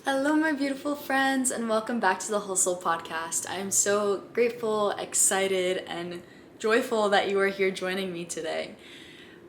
Hello, my beautiful friends, and welcome back to the Whole Soul Podcast. I am so grateful, excited, and joyful that you are here joining me today.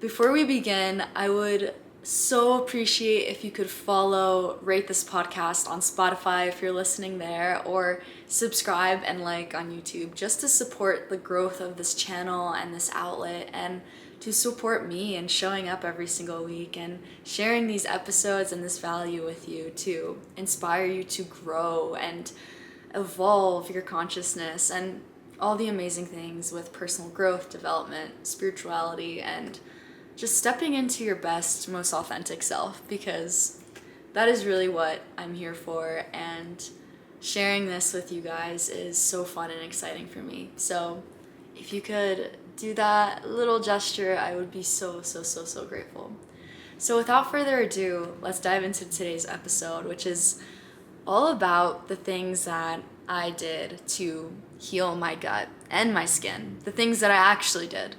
Before we begin, I would so appreciate if you could follow, rate this podcast on Spotify if you're listening there, or subscribe and like on YouTube just to support the growth of this channel and this outlet, and to support me and showing up every single week and sharing these episodes and this value with you to inspire you to grow and evolve your consciousness and all the amazing things with personal growth, development, spirituality, and just stepping into your best, most authentic self, because that is really what I'm here for, and sharing this with you guys is so fun and exciting for me. So if you could do that little gesture, I would be so grateful. So without further ado, let's dive into today's episode, which is all about the things that I did to heal my gut and my skin, the things that I actually did.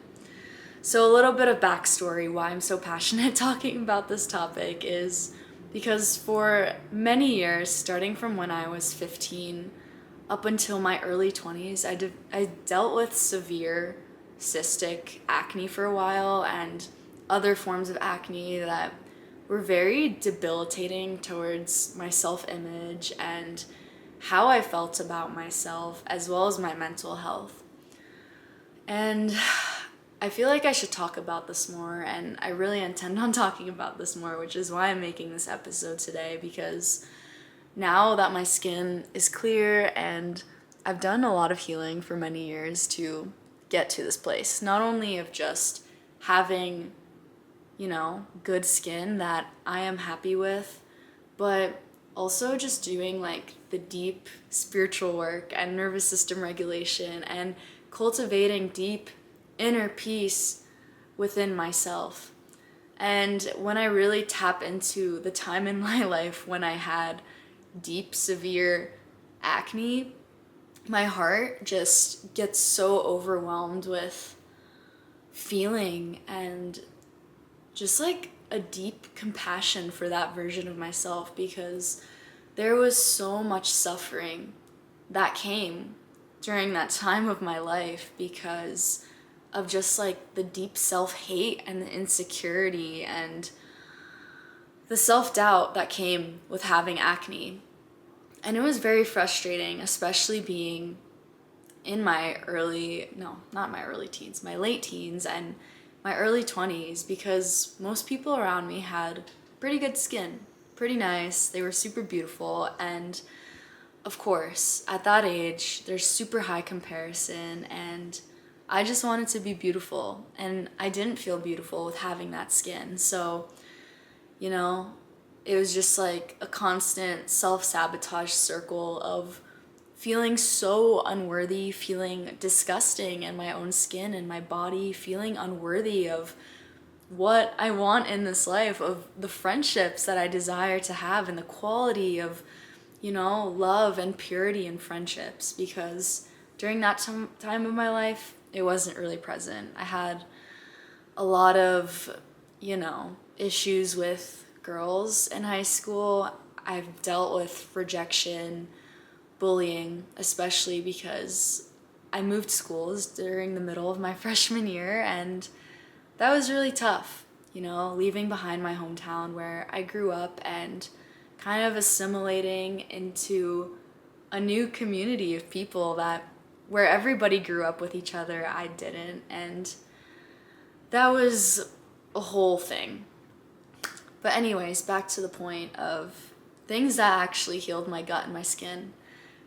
So a little bit of backstory why I'm so passionate talking about this topic is because for many years, starting from when I was 15 up until my early 20s, I dealt with severe cystic acne for a while and other forms of acne that were very debilitating towards my self-image and how I felt about myself, as well as my mental health. And I feel like I should talk about this more, and I really intend on talking about this more, which is why I'm making this episode today, because now that my skin is clear and I've done a lot of healing for many years to get to this place, not only of just having, good skin that I am happy with, but also just doing like the deep spiritual work and nervous system regulation and cultivating deep inner peace within myself. And when I really tap into the time in my life when I had deep, severe acne, my heart just gets so overwhelmed with feeling and just like a deep compassion for that version of myself, because there was so much suffering that came during that time of my life because of just like the deep self-hate and the insecurity and the self-doubt that came with having acne. And it was very frustrating, especially being in my my late teens and my early 20s, because most people around me had pretty good skin, pretty nice, they were super beautiful, and of course, at that age, there's super high comparison, and I just wanted to be beautiful, and I didn't feel beautiful with having that skin. So, it was just like a constant self-sabotage circle of feeling so unworthy, feeling disgusting in my own skin and my body, feeling unworthy of what I want in this life, of the friendships that I desire to have, and the quality of, love and purity in friendships, because during that time of my life, it wasn't really present. I had a lot of, issues with girls in high school. I've dealt with rejection, bullying, especially because I moved schools during the middle of my freshman year, and that was really tough, leaving behind my hometown where I grew up and kind of assimilating into a new community of people where everybody grew up with each other, I didn't, and that was a whole thing. But anyways, back to the point of things that actually healed my gut and my skin.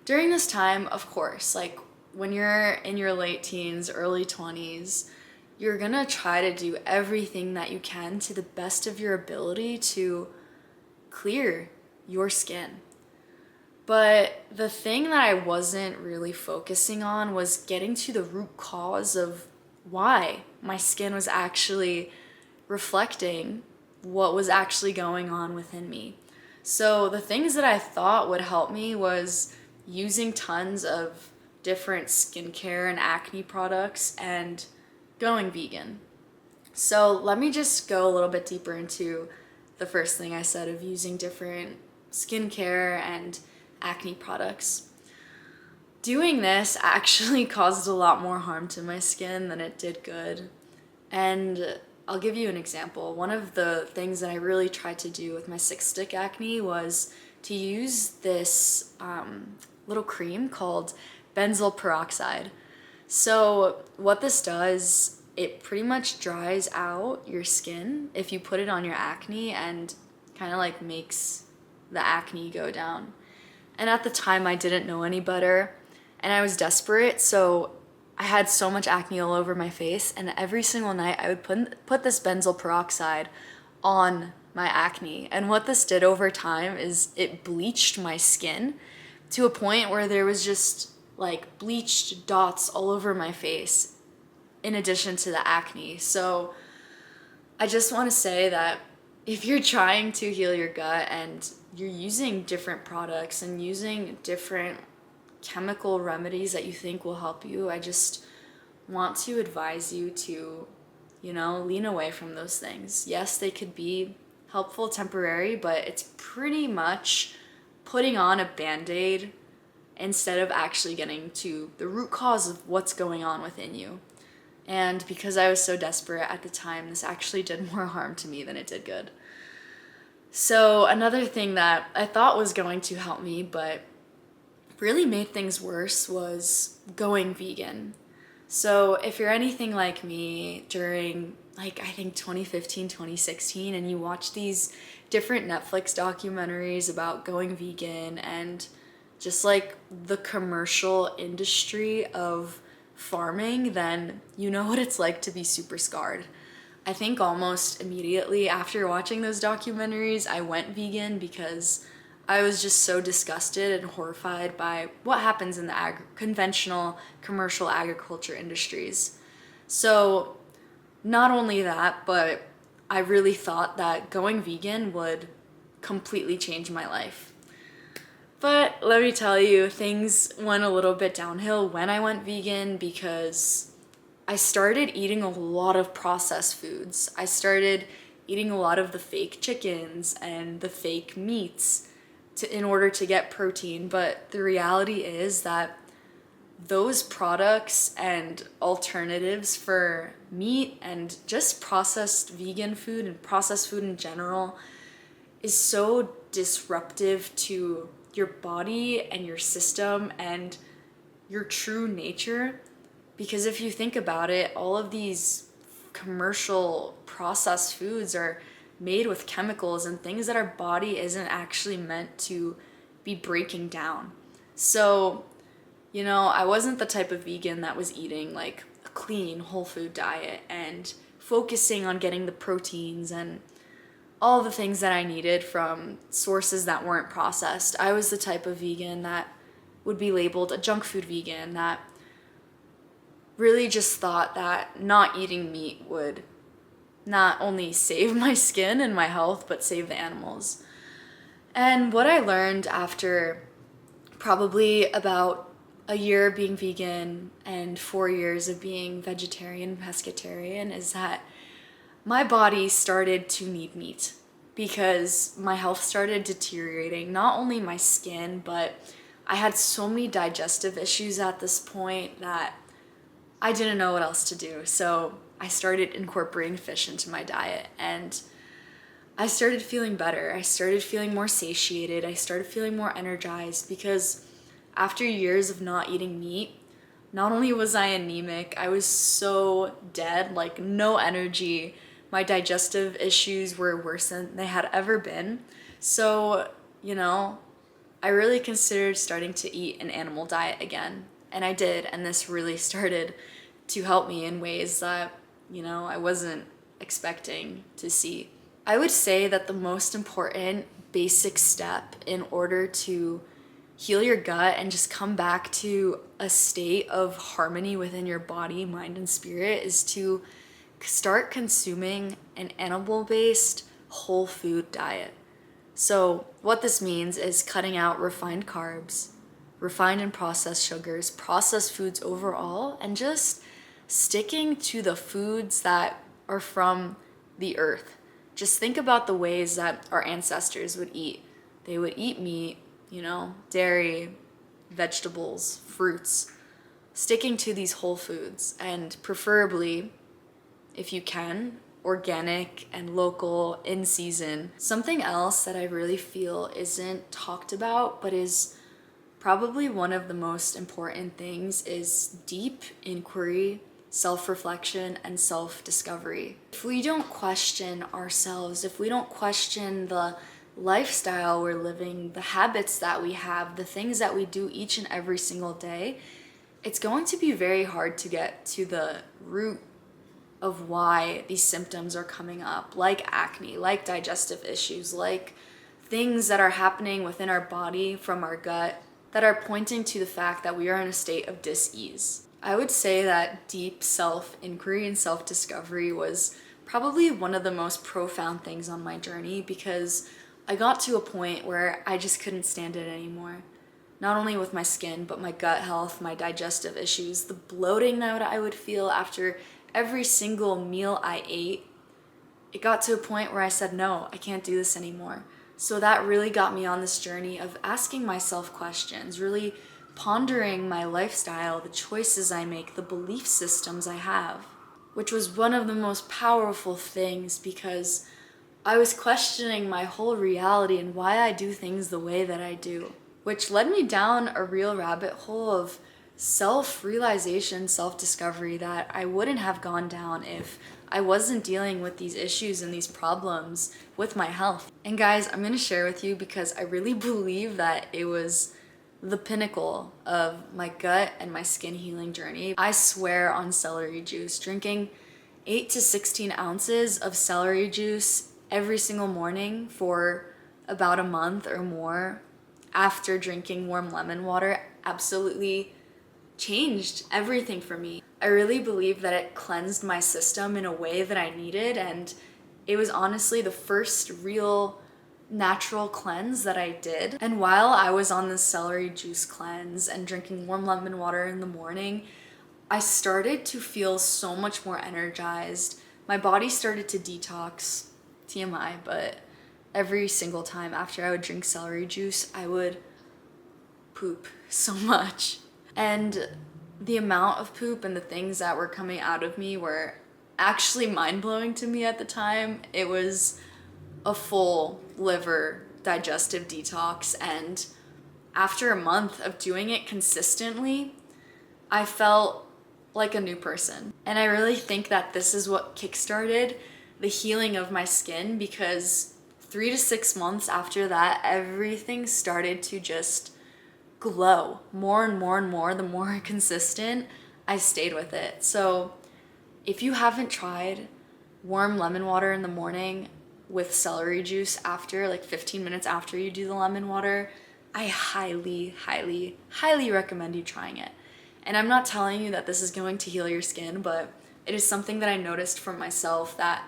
During this time, of course, like when you're in your late teens, early 20s, you're gonna try to do everything that you can to the best of your ability to clear your skin. But the thing that I wasn't really focusing on was getting to the root cause of why my skin was actually reflecting what was actually going on within me. So the things that I thought would help me was using tons of different skincare and acne products and going vegan. So let me just go a little bit deeper into the first thing I said of using different skincare and acne products. Doing this actually caused a lot more harm to my skin than it did good. And I'll give you an example. One of the things that I really tried to do with my cystic acne was to use this little cream called benzoyl peroxide. So what this does, it pretty much dries out your skin if you put it on your acne and kind of like makes the acne go down. And at the time I didn't know any better and I was desperate, so I had so much acne all over my face, and every single night I would put this benzoyl peroxide on my acne. And what this did over time is it bleached my skin to a point where there was just like bleached dots all over my face in addition to the acne. So I just want to say that if you're trying to heal your gut and you're using different products and using different chemical remedies that you think will help you, I just want to advise you to, lean away from those things. Yes, they could be helpful temporary, but it's pretty much putting on a band-aid instead of actually getting to the root cause of what's going on within you. And because I was so desperate at the time, this actually did more harm to me than it did good. So another thing that I thought was going to help me, but really made things worse, was going vegan. So if you're anything like me during I think 2015, 2016, and you watch these different Netflix documentaries about going vegan and just like the commercial industry of farming, then you know what it's like to be super scarred. I think almost immediately after watching those documentaries, I went vegan because I was just so disgusted and horrified by what happens in the conventional commercial agriculture industries. So not only that, but I really thought that going vegan would completely change my life. But let me tell you, things went a little bit downhill when I went vegan because I started eating a lot of processed foods. I started eating a lot of the fake chickens and the fake meats in order to get protein, but the reality is that those products and alternatives for meat and just processed vegan food and processed food in general is so disruptive to your body and your system and your true nature. Because if you think about it, all of these commercial processed foods are made with chemicals and things that our body isn't actually meant to be breaking down. So, I wasn't the type of vegan that was eating like a clean whole food diet and focusing on getting the proteins and all the things that I needed from sources that weren't processed. I was the type of vegan that would be labeled a junk food vegan that really just thought that not eating meat would not only save my skin and my health, but save the animals. And what I learned after probably about a year being vegan and 4 years of being vegetarian, pescatarian, is that my body started to need meat because my health started deteriorating, not only my skin, but I had so many digestive issues at this point that I didn't know what else to do. So I started incorporating fish into my diet and I started feeling better. I started feeling more satiated. I started feeling more energized because after years of not eating meat, not only was I anemic, I was so dead, like no energy. My digestive issues were worse than they had ever been. So, I really considered starting to eat an animal diet again. And I did, and this really started to help me in ways that, I wasn't expecting to see. I would say that the most important basic step in order to heal your gut and just come back to a state of harmony within your body, mind, and spirit is to start consuming an animal-based whole food diet. So what this means is cutting out refined carbs, refined and processed sugars, processed foods overall, and just sticking to the foods that are from the earth. Just think about the ways that our ancestors would eat. They would eat meat, dairy, vegetables, fruits, sticking to these whole foods, and preferably, if you can, organic and local, in season. Something else that I really feel isn't talked about but is probably one of the most important things is deep inquiry, self-reflection, and self-discovery. If we don't question ourselves, if we don't question the lifestyle we're living, the habits that we have, the things that we do each and every single day, it's going to be very hard to get to the root of why these symptoms are coming up, like acne, like digestive issues, like things that are happening within our body from our gut that are pointing to the fact that we are in a state of dis-ease. I would say that deep self-inquiry and self-discovery was probably one of the most profound things on my journey, because I got to a point where I just couldn't stand it anymore. Not only with my skin, but my gut health, my digestive issues, the bloating that I would feel after every single meal I ate. It got to a point where I said, no, I can't do this anymore. So that really got me on this journey of asking myself questions, really pondering my lifestyle, the choices I make, the belief systems I have, which was one of the most powerful things, because I was questioning my whole reality and why I do things the way that I do, which led me down a real rabbit hole of self-realization, self-discovery that I wouldn't have gone down if I wasn't dealing with these issues and these problems with my health. And guys, I'm gonna share with you because I really believe that it was the pinnacle of my gut and my skin healing journey. I swear on celery juice, drinking 8 to 16 ounces of celery juice every single morning for about a month or more after drinking warm lemon water absolutely changed everything for me. I really believe that it cleansed my system in a way that I needed, and it was honestly the first real natural cleanse that I did. And while I was on this celery juice cleanse and drinking warm lemon water in the morning, I started to feel so much more energized. My body started to detox, TMI, but every single time after I would drink celery juice, I would poop so much. And the amount of poop and the things that were coming out of me were actually mind-blowing to me at the time. It was a full liver digestive detox, and after a month of doing it consistently, I felt like a new person. And I really think that this is what kickstarted the healing of my skin, because 3 to 6 months after that, everything started to just glow more and more and more. The more consistent I stayed with it. So if you haven't tried warm lemon water in the morning with celery juice after, like 15 minutes after you do the lemon water, I highly, highly, highly recommend you trying it. And I'm not telling you that this is going to heal your skin, but it is something that I noticed for myself that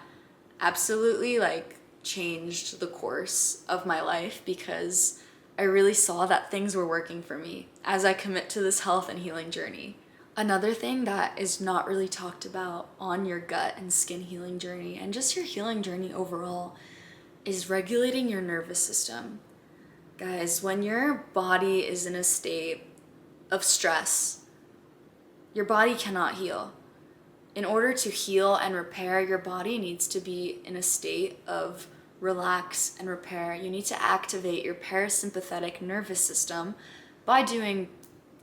absolutely changed the course of my life, because I really saw that things were working for me as I commit to this health and healing journey. Another thing that is not really talked about on your gut and skin healing journey, and just your healing journey overall, is regulating your nervous system. Guys, when your body is in a state of stress, your body cannot heal. In order to heal and repair, your body needs to be in a state of relax and repair. You need to activate your parasympathetic nervous system by doing,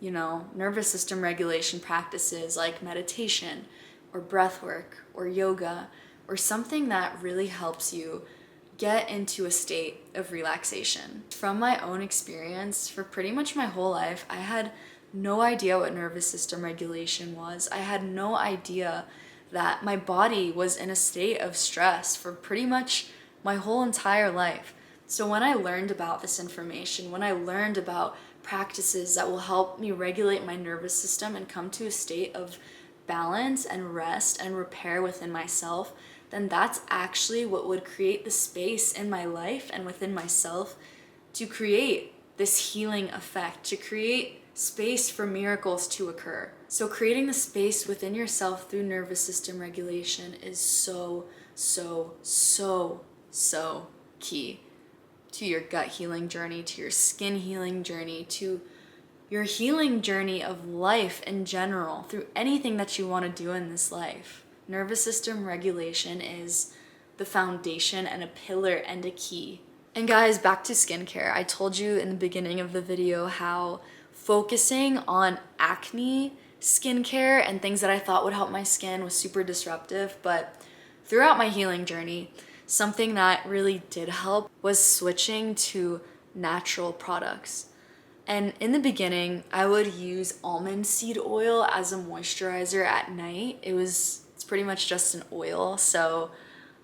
nervous system regulation practices like meditation or breath work or yoga, or something that really helps you get into a state of relaxation. From my own experience, for pretty much my whole life, I had no idea what nervous system regulation was. I had no idea that my body was in a state of stress for pretty much my whole entire life. So when I learned about this information, when I learned about practices that will help me regulate my nervous system and come to a state of balance and rest and repair within myself, then that's actually what would create the space in my life and within myself to create this healing effect, to create space for miracles to occur. So creating the space within yourself through nervous system regulation is so, so, so, so key. to your gut healing journey, to your skin healing journey, to your healing journey of life in general, through anything that you want to do in this life. Nervous system regulation is the foundation and a pillar and a key. And guys, back to skincare. I told you in the beginning of the video how focusing on acne skincare and things that I thought would help my skin was super disruptive, but throughout my healing journey, something that really did help was switching to natural products. And in the beginning, I would use almond seed oil as a moisturizer at night. It's pretty much just an oil, so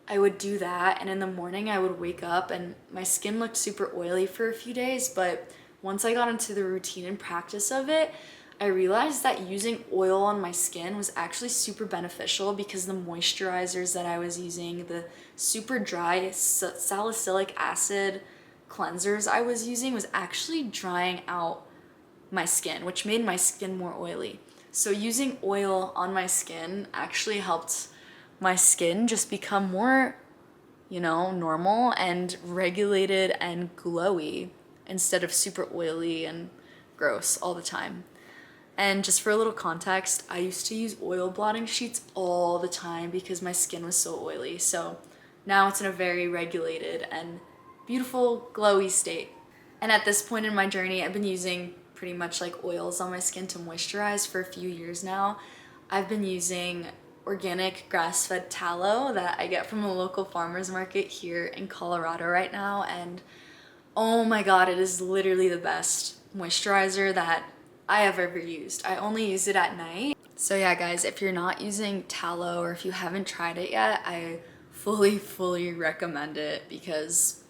I would do that, and in the morning I would wake up and my skin looked super oily for a few days, but once I got into the routine and practice of it, I realized that using oil on my skin was actually super beneficial because the moisturizers that I was using, the super dry salicylic acid cleansers I was using was actually drying out my skin, which made my skin more oily. So using oil on my skin actually helped my skin just become more, normal and regulated and glowy instead of super oily and gross all the time. And just for a little context, I used to use oil blotting sheets all the time because my skin was so oily. So now it's in a very regulated and beautiful glowy state. And at this point in my journey, I've been using pretty much like oils on my skin to moisturize for a few years now. I've been using organic grass-fed tallow that I get from a local farmer's market here in Colorado right now, and oh my god, it is literally the best moisturizer that I have ever used. I only use it at night. So yeah guys, if you're not using tallow or if you haven't tried it yet, I fully recommend it because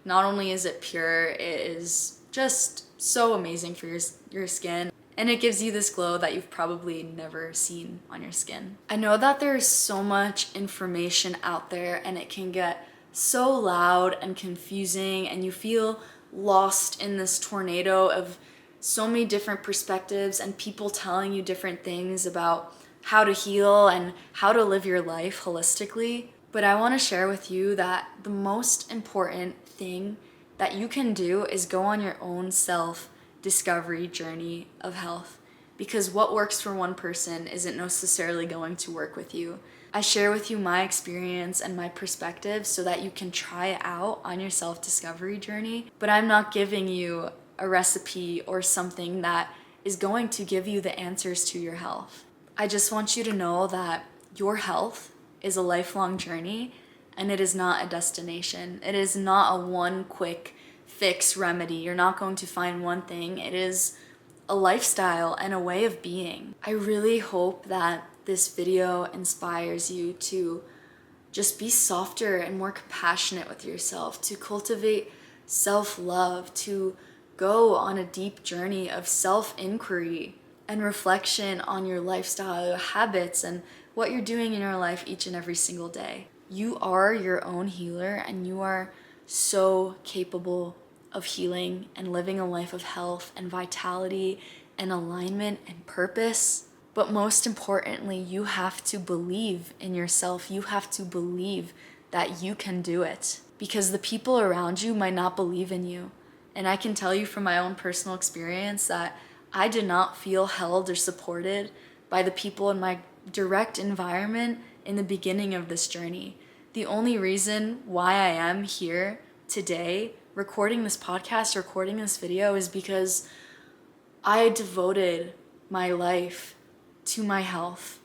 not only is it pure, it is just so amazing for your skin. And it gives you this glow that you've probably never seen on your skin. I know that there's so much information out there and it can get so loud and confusing and you feel lost in this tornado of so many different perspectives and people telling you different things about how to heal and how to live your life holistically. But I want to share with you that the most important thing that you can do is go on your own self-discovery journey of health, because what works for one person isn't necessarily going to work with you. I share with you my experience and my perspective so that you can try it out on your self-discovery journey, but I'm not giving you a recipe or something that is going to give you the answers to your health. I just want you to know that your health is a lifelong journey and it is not a destination. It is not a one quick fix remedy. You're not going to find one thing. It is a lifestyle and a way of being. I really hope that this video inspires you to just be softer and more compassionate with yourself, to cultivate self-love, to go on a deep journey of self-inquiry and reflection on your lifestyle, your habits, and what you're doing in your life each and every single day. You are your own healer and you are so capable of healing and living a life of health and vitality and alignment and purpose. But most importantly, you have to believe in yourself. You have to believe that you can do it, because the people around you might not believe in you. And I can tell you from my own personal experience that I did not feel held or supported by the people in my direct environment in the beginning of this journey. The only reason why I am here today recording this podcast, recording this video, is because I devoted my life to my health,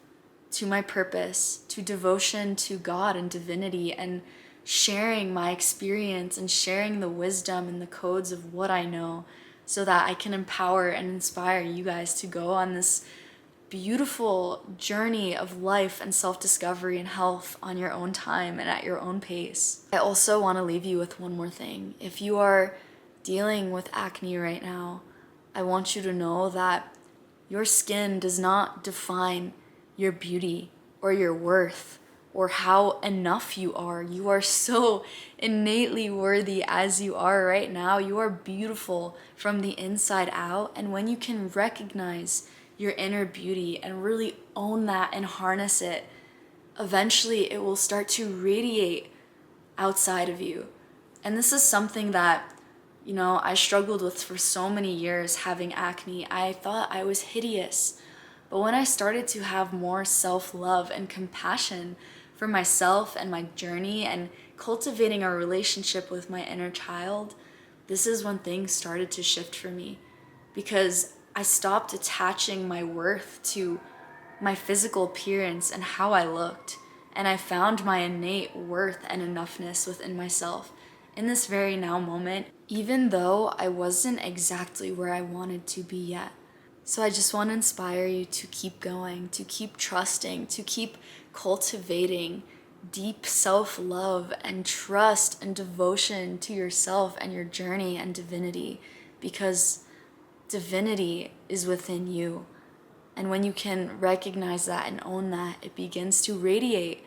to my purpose, to devotion to God and divinity, and sharing my experience and sharing the wisdom and the codes of what I know so that I can empower and inspire you guys to go on this beautiful journey of life and self-discovery and health on your own time and at your own pace. I also want to leave you with one more thing. If you are dealing with acne right now, I want you to know that your skin does not define your beauty or your worth or how enough you are. You are so innately worthy as you are right now. You are beautiful from the inside out. And when you can recognize your inner beauty and really own that and harness it, eventually it will start to radiate outside of you. And this is something that, I struggled with for so many years, having acne. I thought I was hideous. But when I started to have more self-love and compassion for myself and my journey and cultivating a relationship with my inner child, this is when things started to shift for me, because I stopped attaching my worth to my physical appearance and how I looked, and I found my innate worth and enoughness within myself in this very now moment, even though I wasn't exactly where I wanted to be yet. So I just want to inspire you to keep going, to keep trusting, to keep cultivating deep self-love and trust and devotion to yourself and your journey and divinity, because divinity is within you. And when you can recognize that and own that, it begins to radiate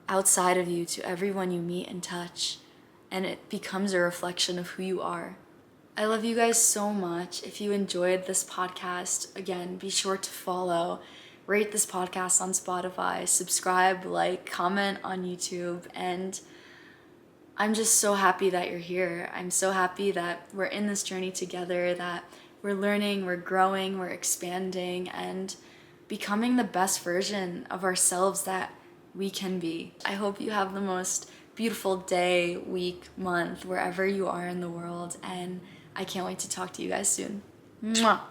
outside of you to everyone you meet and touch, and it becomes a reflection of who you are. I love you guys so much. If you enjoyed this podcast, again, be sure to follow, rate this podcast on Spotify, subscribe, like, comment on YouTube, and I'm just so happy that you're here. I'm so happy that we're in this journey together, that we're learning, we're growing, we're expanding, and becoming the best version of ourselves that we can be. I hope you have the most beautiful day, week, month, wherever you are in the world, and I can't wait to talk to you guys soon. Mwah!